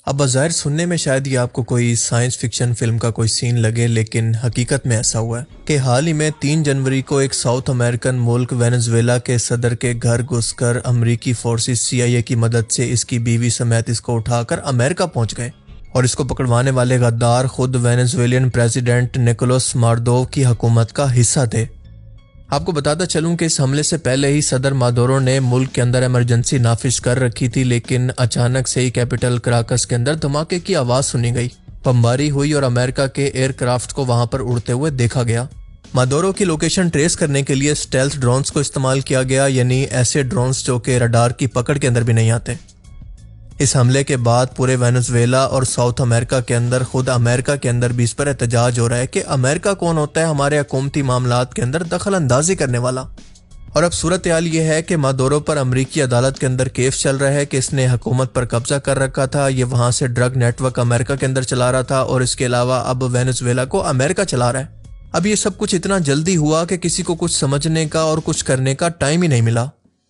अब बज़ाहिर सुनने में शायद ये आपको कोई साइंस फिक्शन फिल्म का कोई सीन लगे, लेकिन हकीकत में ऐसा हुआ है कि हाल ही में 3 जनवरी को एक साउथ अमेरिकन मुल्क वेनेजुएला के सदर के घर घुसकर अमरीकी फोर्सेस CIA की मदद से इसकी बीवी समेत इसको उठाकर अमेरिका पहुंच गए और इसको पकड़वाने वाले गद्दार खुद वेनेजुएलियन प्रेसिडेंट निकोलस माडुरो की हुकूमत का हिस्सा थे। आपको बताता चलूं कि इस हमले से पहले ही सदर माडुरो ने मुल्क के अंदर इमरजेंसी नाफिज कर रखी थी, लेकिन अचानक से ही कैपिटल कराकस के अंदर धमाके की आवाज सुनी गई, बमबारी हुई और अमेरिका के एयरक्राफ्ट को वहां पर उड़ते हुए देखा गया। माडुरो की लोकेशन ट्रेस करने के लिए स्टेल्थ ड्रोन्स को इस्तेमाल किया गया, यानी ऐसे ड्रोन्स जो कि रडार की पकड़ के अंदर भी नहीं आते। इस हमले के बाद पूरे वेनेजुएला और साउथ अमेरिका के अंदर, खुद अमेरिका के अंदर भी इस पर एहतजाज हो रहा है कि अमेरिका कौन होता है हमारे हुकूमती मामलात के अंदर दखल अंदाजी करने वाला। और अब सूरत हाल ये है कि माडुरो पर अमरीकी अदालत के अंदर केस चल रहा है कि इसने हुकूमत पर कब्जा कर रखा था, ये वहां से ड्रग नेटवर्क अमेरिका के अंदर चला रहा था और इसके अलावा अब वेनेजुएला को अमेरिका चला रहा है। अब ये सब कुछ इतना जल्दी हुआ कि किसी को कुछ समझने का और कुछ करने का टाइम ही नहीं मिला।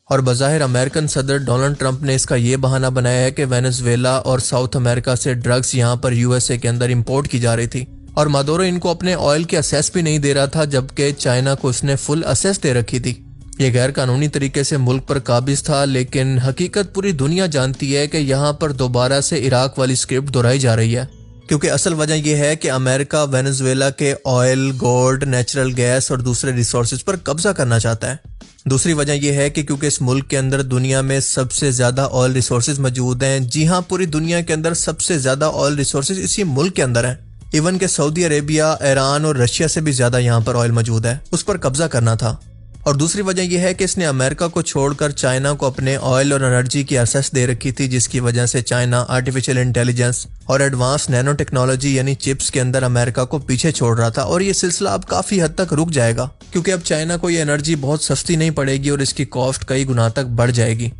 और बज़ाहिर अमेरिकन सदर डोनाल्ड ट्रंप ने इसका ये बहाना बनाया है कि वेनेजुएला और साउथ अमेरिका से ड्रग्स यहाँ पर USA के अंदर इंपोर्ट की जा रही थी और माडुरो इनको अपने ऑयल की असेस भी नहीं दे रहा था, जबकि चाइना को उसने फुल असेस दे रखी थी। ये गैर कानूनी तरीके से मुल्क पर काबिज था, लेकिन हकीकत पूरी दुनिया जानती है कि यहाँ पर दोबारा से इराक वाली स्क्रिप्ट दोहराई जा रही है, क्योंकि असल वजह यह है कि अमेरिका वेनेजुएला के ऑयल, गोल्ड, नेचुरल गैस और दूसरे रिसोर्सेज पर कब्जा करना चाहता है। दूसरी वजह यह है कि क्योंकि इस मुल्क के अंदर दुनिया में सबसे ज्यादा ऑयल रिसोर्सेज मौजूद हैं। जी हाँ, पूरी दुनिया के अंदर सबसे ज्यादा ऑयल रिसोर्सेज इसी मुल्क के अंदर हैं। इवन के सऊदी अरेबिया, ईरान और रशिया से भी ज्यादा यहाँ पर ऑयल मौजूद है, उस पर कब्जा करना था। और दूसरी वजह यह है कि इसने अमेरिका को छोड़कर चाइना को अपने ऑयल और एनर्जी की एक्सेस दे रखी थी, जिसकी वजह से चाइना आर्टिफिशियल इंटेलिजेंस और एडवांस नैनो टेक्नोलॉजी यानी चिप्स के अंदर अमेरिका को पीछे छोड़ रहा था। और ये सिलसिला अब काफी हद तक रुक जाएगा, क्योंकि अब चाइना को ये एनर्जी बहुत सस्ती नहीं पड़ेगी और इसकी कॉस्ट कई गुना तक बढ़ जाएगी।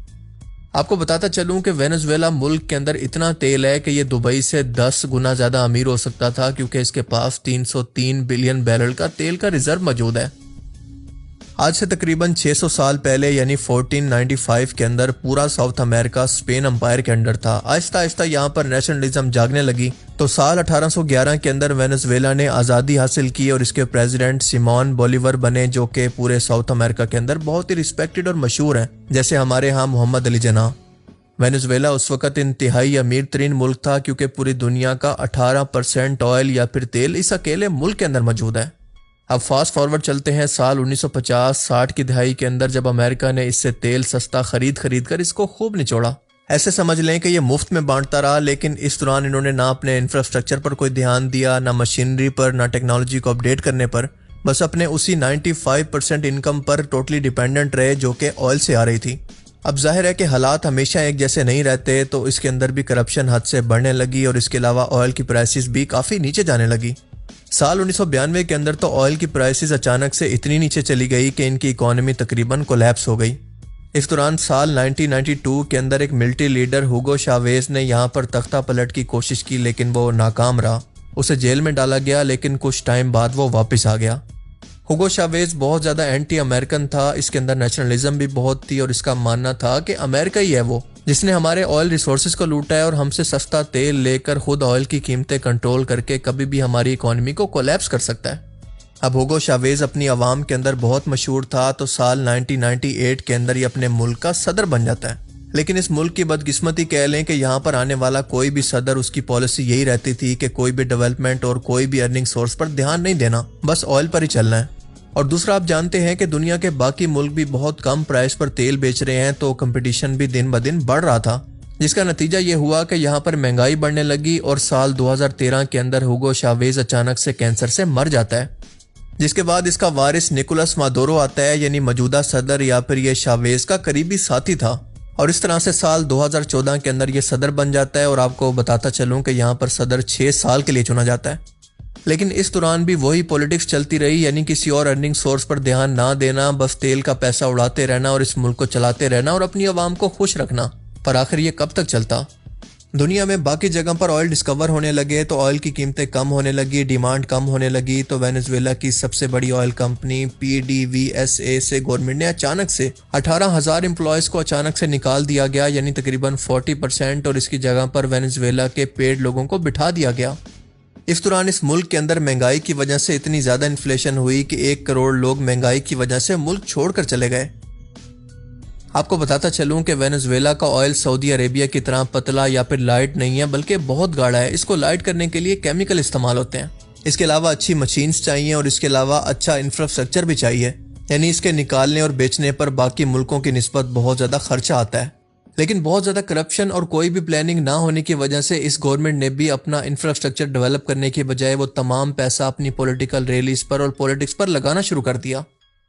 आपको बताता चलूं कि वेनेजुएला मुल्क के अंदर इतना तेल है कि ये दुबई से 10 गुना ज्यादा अमीर हो सकता था, क्योंकि इसके पास 303 बिलियन बैरल का तेल का रिजर्व मौजूद है। आज से तकरीबन 600 साल पहले यानी 1495 के अंदर पूरा साउथ अमेरिका स्पेन अंपायर के अंडर था। आहिस्ता आहिस्ता यहाँ पर नेशनलिज्म जागने लगी, तो साल 1811 के अंदर वेनेजुएला ने आज़ादी हासिल की और इसके प्रेसिडेंट सिमोन बोलीवर बने, जो कि पूरे साउथ अमेरिका के अंदर बहुत ही रिस्पेक्टेड और मशहूर हैं, जैसे हमारे यहाँ मोहम्मद अली जिन्ना। वेनेजुएला उस वक्त इंतहाई अमीर तरीन मुल्क था, क्योंकि पूरी दुनिया का 18% ऑयल या फिर तेल इस अकेले मुल्क के अंदर मौजूद है। अब फास्ट फॉरवर्ड चलते हैं साल 1950-60 की दहाई के अंदर, जब अमेरिका ने इससे तेल सस्ता खरीद कर इसको खूब निचोड़ा। ऐसे समझ लें कि ये मुफ्त में बांटता रहा, लेकिन इस दौरान इन्होंने ना अपने इंफ्रास्ट्रक्चर पर कोई ध्यान दिया, ना मशीनरी पर, ना टेक्नोलॉजी को अपडेट करने पर। बस अपने उसी 95% इनकम पर टोटली डिपेंडेंट रहे, जो कि ऑयल से आ रही थी। अब जाहिर है कि हालात हमेशा एक जैसे नहीं रहते, तो इसके अंदर भी करप्शन हद से बढ़ने लगी और इसके अलावा ऑयल की प्राइसेस भी काफ़ी नीचे जाने लगी। साल 1992 के अंदर तो ऑयल की प्राइसेस अचानक से इतनी नीचे चली गई कि इनकी इकोनॉमी तकरीबन कोलैप्स हो गई। इस दौरान साल 1992 के अंदर एक मिलिट्री लीडर हुगो शावेज ने यहाँ पर तख्ता पलट की कोशिश की, लेकिन वो नाकाम रहा। उसे जेल में डाला गया, लेकिन कुछ टाइम बाद वो वापस आ गया। हुगो शावेज बहुत ज़्यादा एंटी अमेरिकन था, इसके अंदर नेशनलिज्म भी बहुत थी और इसका मानना था कि अमेरिका ही है वो जिसने हमारे ऑयल रिसोर्सेज को लूटा है और हमसे सस्ता तेल लेकर खुद ऑयल की कीमतें कंट्रोल करके कभी भी हमारी इकोनॉमी को कोलैप्स कर सकता है। अब हुगो शावेज अपनी आवाम के अंदर बहुत मशहूर था, तो साल 1998 के अंदर ये अपने मुल्क का सदर बन जाता है। लेकिन इस मुल्क की बदकिस्मती कह लें कि यहाँ पर आने वाला कोई भी सदर, उसकी पॉलिसी यही रहती थी कि कोई भी डेवलपमेंट और कोई भी अर्निंग सोर्स पर ध्यान नहीं देना, बस ऑयल पर ही चलना है। और दूसरा, आप जानते हैं कि दुनिया के बाकी मुल्क भी बहुत कम प्राइस पर तेल बेच रहे हैं, तो कंपटीशन भी दिन ब दिन बढ़ रहा था, जिसका नतीजा ये हुआ कि यहाँ पर महंगाई बढ़ने लगी और साल 2013 के अंदर हुगो शावेज अचानक से कैंसर से मर जाता है, जिसके बाद इसका वारिस निकोलस माडुरो आता है, यानी मौजूदा सदर या फिर ये शावेज का करीबी साथी था। और इस तरह से साल 2014 के अंदर ये सदर बन जाता है। और आपको बताता चलूं कि यहाँ पर सदर 6 साल के लिए चुना जाता है, लेकिन इस दौरान भी वही पॉलिटिक्स चलती रही, यानी किसी और अर्निंग सोर्स पर ध्यान ना देना, बस तेल का पैसा उड़ाते रहना और इस मुल्क को चलाते रहना और अपनी आवाम को खुश रखना। पर आखिर ये कब तक चलता? दुनिया में बाकी जगह पर ऑयल डिस्कवर होने लगे तो ऑयल की कीमतें कम होने लगी, डिमांड कम होने लगी, तो वेनेजुएला की सबसे बड़ी ऑयल कंपनी PDVSA से गवर्नमेंट ने अचानक से 18,000 एम्प्लॉयज को अचानक से निकाल दिया गया, यानी तकरीबन 40%, और इसकी जगह पर वेनेजुएला के पेड लोगों को बिठा दिया गया। इस दौरान इस मुल्क के अंदर महंगाई की वजह से इतनी ज्यादा इन्फ्लेशन हुई कि 1 करोड़ लोग महंगाई की वजह से मुल्क छोड़कर चले गए। आपको बताता चलूं कि वेनेजुएला का ऑयल सऊदी अरेबिया की तरह पतला या फिर लाइट नहीं है, बल्कि बहुत गाढ़ा है। इसको लाइट करने के लिए केमिकल इस्तेमाल होते हैं। इसके अलावा अच्छी मशीन्स चाहिए और इसके अलावा अच्छा इंफ्रास्ट्रक्चर भी चाहिए, यानी इसके निकालने और बेचने पर बाकी मुल्कों की निस्बत बहुत ज्यादा खर्चा आता है। लेकिन बहुत ज्यादा करप्शन और कोई भी प्लानिंग ना होने की वजह से इस गवर्नमेंट ने भी अपना इंफ्रास्ट्रक्चर डेवलप करने की बजाय वो तमाम पैसा अपनी पॉलिटिकल रैलीज पर और पॉलिटिक्स पर लगाना शुरू कर दिया।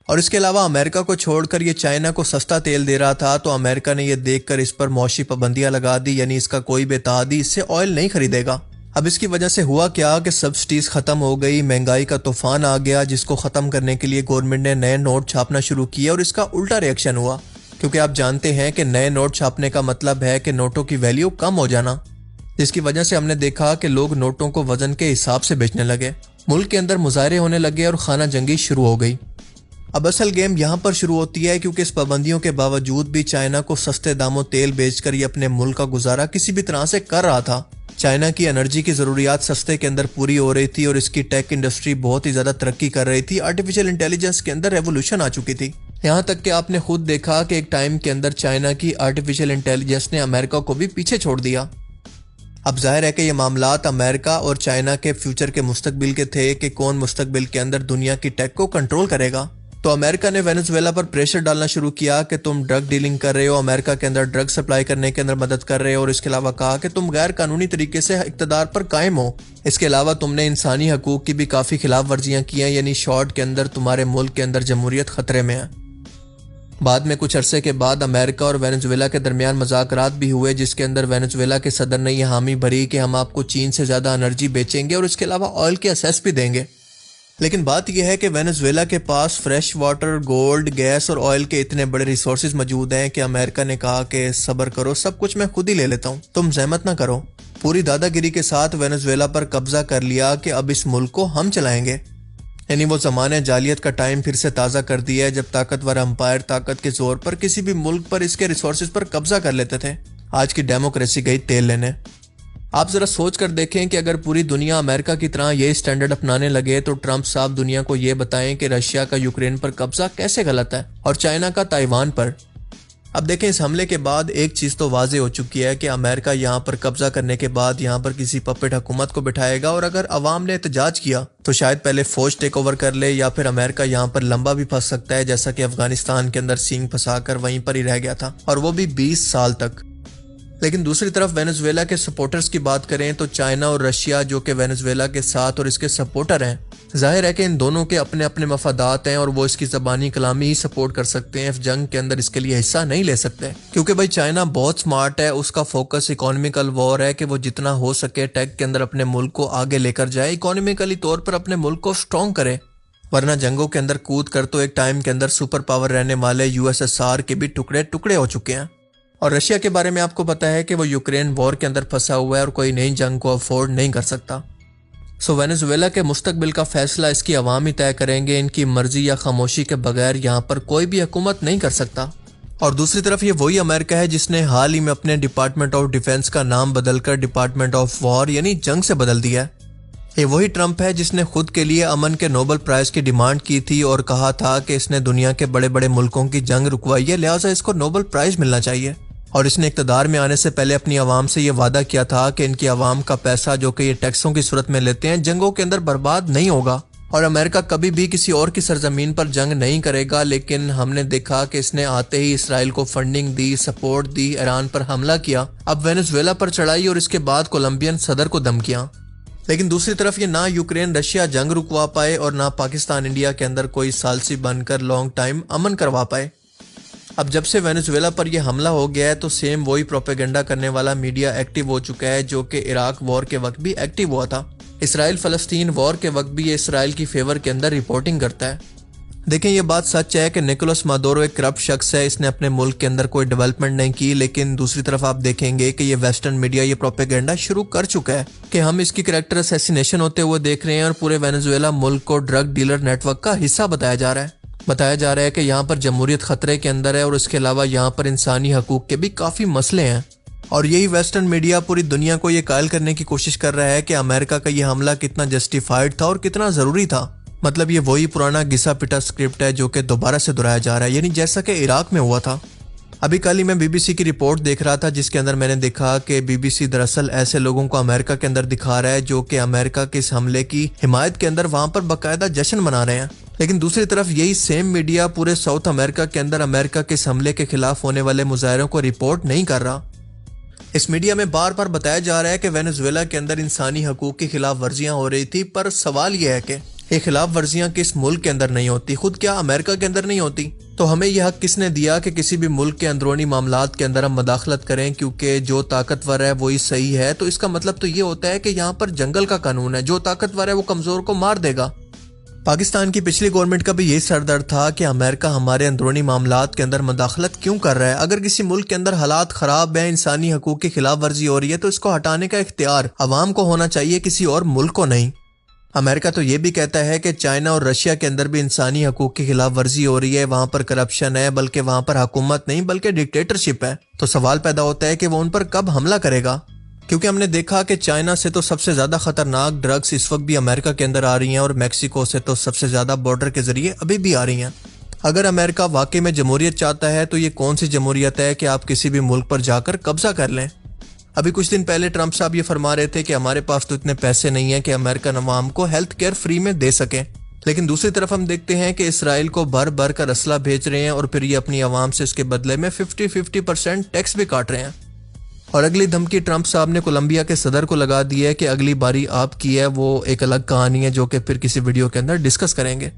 और इसके अलावा अमेरिका को छोड़कर ये चाइना को सस्ता तेल दे रहा था, तो अमेरिका ने ये देखकर इस पर मौशी पाबंदियां लगा दी, यानी इसका कोई बेतादी इससे ऑयल नहीं खरीदेगा। अब इसकी वजह से हुआ क्या कि सब्सिडीज खत्म हो गई, महंगाई का तूफान आ गया, जिसको खत्म करने के लिए गवर्नमेंट ने नए नोट छापना शुरू किया और इसका उल्टा रिएक्शन हुआ, क्योंकि आप जानते हैं कि नए नोट छापने का मतलब है कि नोटों की वैल्यू कम हो जाना, जिसकी वजह से हमने देखा कि लोग नोटों को वजन के हिसाब से बेचने लगे, मुल्क के अंदर मुजाहरे होने लगे और खाना जंगी शुरू हो गई। अब असल गेम यहाँ पर शुरू होती है, क्योंकि इस पाबंदियों के बावजूद भी चाइना को सस्ते दामों तेल बेचकर ये अपने मुल्क का गुजारा किसी भी तरह से कर रहा था। चाइना की एनर्जी की जरूरियात सस्ते के अंदर पूरी हो रही थी और इसकी टेक इंडस्ट्री बहुत ही ज्यादा तरक्की कर रही थी। आर्टिफिशियल इंटेलिजेंस के अंदर रेवोल्यूशन आ चुकी थी, यहाँ तक कि आपने खुद देखा कि एक टाइम के अंदर चाइना की आर्टिफिशियल इंटेलिजेंस ने अमेरिका को भी पीछे छोड़ दिया। अब जाहिर है कि ये मामलात अमेरिका और चाइना के फ्यूचर के मुस्तकबिल के थे कि कौन मुस्तकबिल के अंदर दुनिया की टेक को कंट्रोल करेगा। तो अमेरिका ने वेनेजुएला पर प्रेशर डालना शुरू किया कि तुम ड्रग डीलिंग कर रहे हो, अमेरिका के अंदर ड्रग सप्लाई करने के अंदर मदद कर रहे हो, और इसके अलावा कहा कि तुम गैर कानूनी तरीके से इक्तदार पर कायम हो। इसके अलावा तुमने इंसानी हकूक की भी काफ़ी खिलाफ वर्जियाँ की हैं, यानी शॉर्ट के अंदर तुम्हारे मुल्क के अंदर जमहूरियत खतरे में है। बाद में कुछ अरसे के बाद अमेरिका और वेनेजुएला के दरमियान मुज़ाकरात भी हुए, जिसके अंदर वेनेजुएला के सदर ने यह हामी भरी कि हम आपको चीन से ज़्यादा एनर्जी बेचेंगे और इसके अलावा ऑयल के असेस भी देंगे। लेकिन बात यह है कि वेनेजुएला के पास फ्रेश वाटर, गोल्ड, गैस और ऑयल के इतने बड़े रिसोर्सेज मौजूद हैं कि अमेरिका ने कहा कि सब्र करो, सब कुछ मैं खुद ही ले लेता हूँ, तुम जहमत ना करो। पूरी दादागिरी के साथ वेनेजुएला पर कब्जा कर लिया कि अब इस मुल्क को हम चलाएंगे। यानी वो ज़माने जालियत का टाइम फिर से ताज़ा कर दिया है, जब ताकतवर अंपायर ताकत के जोर पर किसी भी मुल्क पर इसके रिसोर्सेज पर कब्जा कर लेते थे। आज की डेमोक्रेसी गई तेल लेने। आप जरा सोच कर देखें कि अगर पूरी दुनिया अमेरिका की तरह ये स्टैंडर्ड अपनाने लगे तो ट्रंप साहब दुनिया को ये बताएं कि रशिया का यूक्रेन पर कब्जा कैसे गलत है और चाइना का ताइवान पर। अब देखें, इस हमले के बाद एक चीज़ तो वाजे हो चुकी है कि अमेरिका यहाँ पर कब्जा करने के बाद यहाँ पर किसी पपेट हुकूमत को बिठाएगा, और अगर अवाम ने एहतजाज किया तो शायद पहले फौज टेक ओवर कर ले, या फिर अमेरिका यहाँ पर लंबा भी फंस सकता है, जैसा कि अफगानिस्तान के अंदर सींग फंसाकर वहीं पर ही रह गया था, और वो भी 20 साल तक। लेकिन दूसरी तरफ वेनेजुएला के सपोर्टर्स की बात करें तो चाइना और रशिया, जो कि वेनेजुएला के साथ और इसके सपोर्टर हैं, जाहिर है कि इन दोनों के अपने अपने मफादात हैं और वो इसकी ज़बानी कलामी ही सपोर्ट कर सकते हैं, जंग के अंदर इसके लिए हिस्सा नहीं ले सकते। क्योंकि भाई चाइना बहुत स्मार्ट है, उसका फोकस इकोनॉमिकल वॉर है कि वो जितना हो सके टेक के अंदर अपने मुल्क को आगे लेकर जाए, इकोनॉमिकली तौर पर अपने मुल्क को स्ट्रॉन्ग करे। वरना जंगों के अंदर कूद कर तो एक टाइम के अंदर सुपर पावर रहने वाले USSR के भी टुकड़े टुकड़े हो चुके हैं। और रशिया के बारे में आपको पता है कि वो यूक्रेन वॉर के अंदर फंसा हुआ है और कोई नई जंग को अफोर्ड नहीं कर सकता। सो वेनेजुएला के मुस्तकबिल का फैसला इसकी अवाम ही तय करेंगे, इनकी मर्जी या खामोशी के बगैर यहाँ पर कोई भी हुकूमत नहीं कर सकता। और दूसरी तरफ ये वही अमेरिका है जिसने हाल ही में अपने डिपार्टमेंट ऑफ डिफेंस का नाम बदलकर डिपार्टमेंट ऑफ वॉर यानी जंग से बदल दिया है। ये वही ट्रंप है जिसने खुद के लिए अमन के नोबेल प्राइज की डिमांड की थी और कहा था कि इसने दुनिया के बड़े बड़े मुल्कों की जंग रुकवाई है, लिहाजा इसको नोबेल प्राइज मिलना चाहिए। और इसने इक़्तिदार में आने से पहले अपनी आवाम से ये वादा किया था कि इनकी आवाम का पैसा जो कि ये टैक्सों की सूरत में लेते हैं जंगों के अंदर बर्बाद नहीं होगा और अमेरिका कभी भी किसी और की सरजमीन पर जंग नहीं करेगा। लेकिन हमने देखा कि इसने आते ही इसराइल को फंडिंग दी, सपोर्ट दी, ईरान पर हमला किया, अब वेनेजुएला पर चढ़ाई और इसके बाद कोलंबियन सदर को धमकियां। लेकिन दूसरी तरफ ये ना यूक्रेन रशिया जंग रुकवा पाए और ना पाकिस्तान इंडिया के अंदर कोई सालसी बनकर लॉन्ग टाइम अमन करवा पाए। अब जब से वेनेजुएला पर यह हमला हो गया है तो सेम वही प्रोपेगेंडा करने वाला मीडिया एक्टिव हो चुका है जो कि इराक वॉर के वक्त भी एक्टिव हुआ था। इसराइल फलस्तीन वॉर के वक्त भी ये इसराइल की फेवर के अंदर रिपोर्टिंग करता है। देखें, ये बात सच है कि निकोलस मादुरो एक करप्ट शख्स है, इसने अपने मुल्क के अंदर कोई डेवलपमेंट नहीं की, लेकिन दूसरी तरफ आप देखेंगे कि ये वेस्टर्न मीडिया ये प्रोपेगेंडा शुरू कर चुका है कि हम इसकी कैरेक्टर असैसिनेशन होते हुए देख रहे हैं और पूरे वेनेजुएला मुल्क को ड्रग डीलर नेटवर्क का हिस्सा बताया जा रहा है। बताया जा रहा है कि यहाँ पर जमहूरियत खतरे के अंदर है और इसके अलावा यहाँ पर इंसानी हकूक के भी काफ़ी मसले हैं। और यही वेस्टर्न मीडिया पूरी दुनिया को ये कायल करने की कोशिश कर रहा है कि अमेरिका का ये हमला कितना जस्टिफाइड था और कितना ज़रूरी था। मतलब ये वही पुराना घिसा पिटा स्क्रिप्ट है जो कि दोबारा से दोहराया जा रहा है, यानी जैसा कि इराक में हुआ था। अभी कल ही मैं बीबीसी की रिपोर्ट देख रहा था जिसके अंदर मैंने देखा कि बीबीसी दरअसल ऐसे लोगों को अमेरिका के अंदर दिखा रहा है जो कि अमेरिका के इस हमले की हिमायत के अंदर वहां पर बाकायदा जश्न मना रहे हैं। लेकिन दूसरी तरफ यही सेम मीडिया पूरे साउथ अमेरिका के अंदर अमेरिका के इस हमले के खिलाफ होने वाले मुजाहरों को रिपोर्ट नहीं कर रहा। इस मीडिया में बार बार बताया जा रहा है कि वेनेजुएला के अंदर इंसानी हकूक की खिलाफ वर्जियां हो रही थी, पर सवाल यह है कि ये खिलाफ वर्जियां किस मुल्क के अंदर नहीं होती, खुद क्या अमेरिका के अंदर नहीं होती? तो हमें यह हक किसने दिया कि किसी भी मुल्क के अंदरूनी मामलात के अंदर हम मदाखलत करें क्योंकि जो ताकतवर है वही सही है? तो इसका मतलब तो ये होता है कि यहाँ पर जंगल का कानून है, जो ताकतवर है वो कमजोर को मार देगा। पाकिस्तान की पिछली गवर्नमेंट का भी यही सरदर्द था कि अमेरिका हमारे अंदरूनी मामलात के अंदर मदाखलत क्यों कर रहा है। अगर किसी मुल्क के अंदर हालात खराब है, इंसानी हकूक की खिलाफ वर्जी हो रही है, तो इसको हटाने का इख्तियार अवाम को होना चाहिए, किसी और मुल्क को नहीं। अमेरिका तो ये भी कहता है कि चाइना और रशिया के अंदर भी इंसानी हकूक की खिलाफ वर्जी हो रही है, वहां पर करप्शन है, बल्कि वहां पर हुकूमत नहीं बल्कि डिक्टेटरशिप है। तो सवाल पैदा होता है कि वो उन पर कब हमला करेगा, क्योंकि हमने देखा कि चाइना से तो सबसे ज्यादा खतरनाक ड्रग्स इस वक्त भी अमेरिका के अंदर आ रही हैं और मैक्सिको से तो सबसे ज्यादा बॉर्डर के जरिए अभी भी आ रही हैं। अगर अमेरिका वाकई में जमहूरियत चाहता है तो ये कौन सी जमहूरियत है कि आप किसी भी मुल्क पर जाकर कब्जा कर लें। अभी कुछ दिन पहले ट्रंप साहब ये फरमा रहे थे कि हमारे पास तो इतने पैसे नहीं है कि अमेरिकन अवाम को हेल्थ केयर फ्री में दे सके, लेकिन दूसरी तरफ हम देखते हैं कि इसराइल को भर भर कर असला भेज रहे हैं और फिर ये अपनी आवाम से इसके बदले में 50% टैक्स भी काट रहे हैं। और अगली धमकी ट्रंप साहब ने कोलंबिया के सदर को लगा दी है कि अगली बारी आपकी है, वो एक अलग कहानी है जो कि फिर किसी वीडियो के अंदर डिस्कस करेंगे।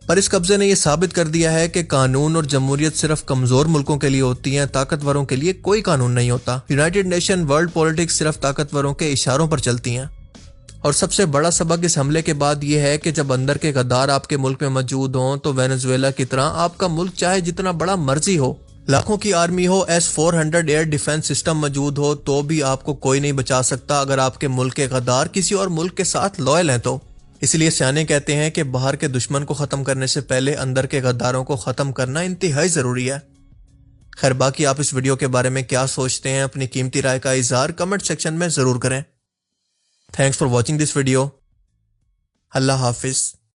पर इस कब्जे ने यह साबित कर दिया है कि कानून और जमहूरियत सिर्फ कमजोर मुल्कों के लिए होती है, ताकतवरों के लिए कोई कानून नहीं होता। यूनाइटेड नेशन वर्ल्ड पॉलिटिक्स सिर्फ ताकतवरों के इशारों पर चलती हैं। और सबसे बड़ा सबक इस हमले के बाद यह है कि जब अंदर के गद्दार आपके मुल्क में मौजूद हों तो वेनेजुएला की तरह आपका मुल्क चाहे जितना बड़ा मर्जी हो, लाखों की आर्मी हो, S-400 एयर डिफेंस सिस्टम मौजूद हो, तो भी आपको कोई नहीं बचा सकता अगर आपके मुल्क के गद्दार किसी और मुल्क के साथ लॉयल हैं तो। इसलिए सियाने कहते हैं कि बाहर के दुश्मन को खत्म करने से पहले अंदर के गद्दारों को खत्म करना इंतहाई जरूरी है। खैर, बाकी आप इस वीडियो के बारे में क्या सोचते हैं, अपनी कीमती राय का इजहार कमेंट सेक्शन में जरूर करें। Thanks for watching this video. Allah Hafiz.